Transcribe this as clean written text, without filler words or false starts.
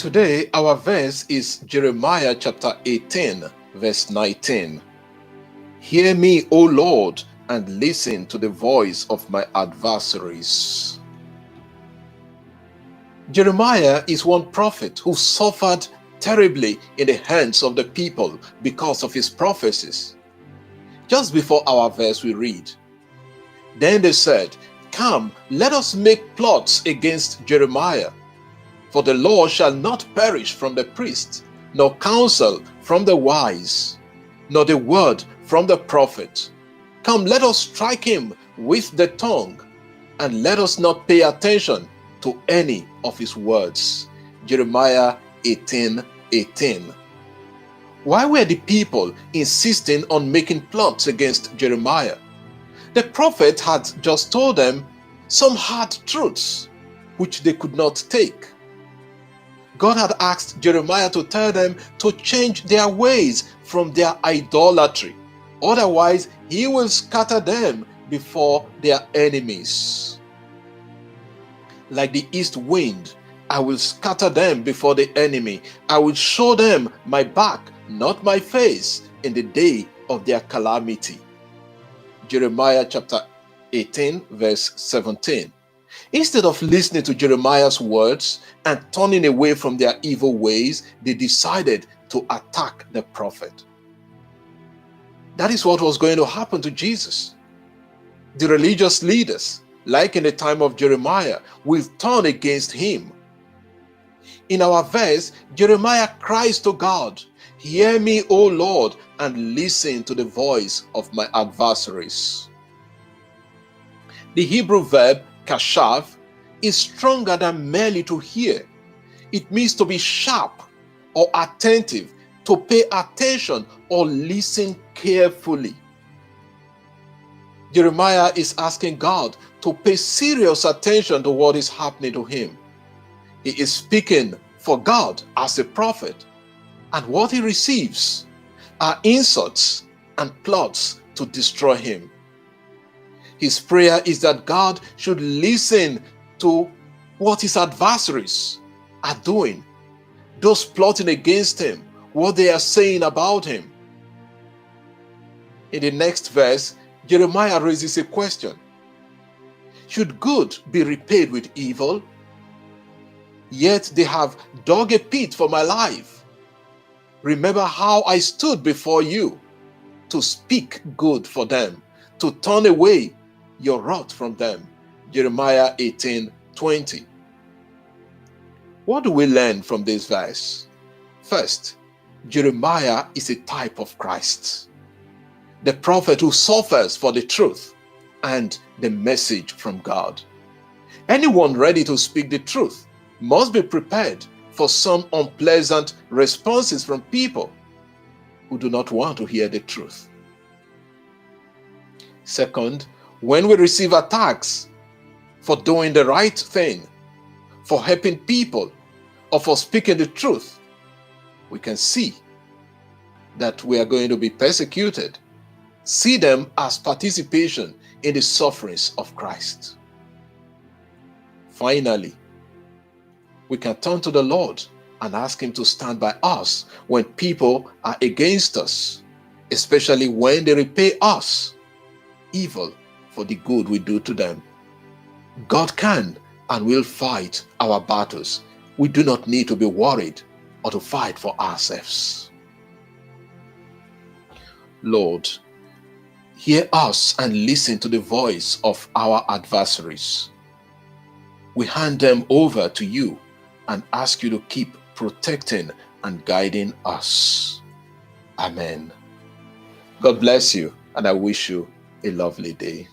Today, our verse is Jeremiah chapter 18, verse 19. Hear me, O Lord, and listen to the voice of my adversaries. Jeremiah is one prophet who suffered terribly in the hands of the people because of his prophecies. Just before our verse we read, "Then they said, 'Come, let us make plots against Jeremiah. For the law shall not perish from the priest, nor counsel from the wise, nor the word from the prophet. Come, let us strike him with the tongue, and let us not pay attention to any of his words.'" Jeremiah 18:18. Why were the people insisting on making plots against Jeremiah? The prophet had just told them some hard truths which they could not take. God had asked Jeremiah to tell them to change their ways from their idolatry. Otherwise, he will scatter them before their enemies. Like the east wind, I will scatter them before the enemy. I will show them my back, not my face, in the day of their calamity. Jeremiah chapter 18, verse 17. Instead of listening to Jeremiah's words and turning away from their evil ways, they decided to attack the prophet. That is what was going to happen to Jesus. The religious leaders, like in the time of Jeremiah, will turn against him. In our verse, Jeremiah cries to God, "Hear me, O Lord, and listen to the voice of my adversaries." The Hebrew verb kashav is stronger than merely to hear. It means to be sharp or attentive, to pay attention or listen carefully. Jeremiah is asking God to pay serious attention to what is happening to him. He is speaking for God as a prophet, and what he receives are insults and plots to destroy him. His prayer is that God should listen to what his adversaries are doing, those plotting against him, what they are saying about him. In the next verse, Jeremiah raises a question. Should good be repaid with evil? Yet they have dug a pit for my life. Remember how I stood before you to speak good for them, to turn away your wrath from them. Jeremiah 18:20. What do we learn from this verse? First, Jeremiah is a type of Christ, the prophet who suffers for the truth and the message from God. Anyone ready to speak the truth must be prepared for some unpleasant responses from people who do not want to hear the truth. Second, when we receive attacks for doing the right thing, for helping people, or for speaking the truth, we can see that we are going to be persecuted. See them as participation in the sufferings of Christ. Finally, we can turn to the Lord and ask him to stand by us when people are against us, especially when they repay us evil for the good we do to them. God can and will fight our battles. We do not need to be worried or to fight for ourselves. Lord, hear us and listen to the voice of our adversaries. We hand them over to you and ask you to keep protecting and guiding us. Amen. God bless you, and I wish you a lovely day.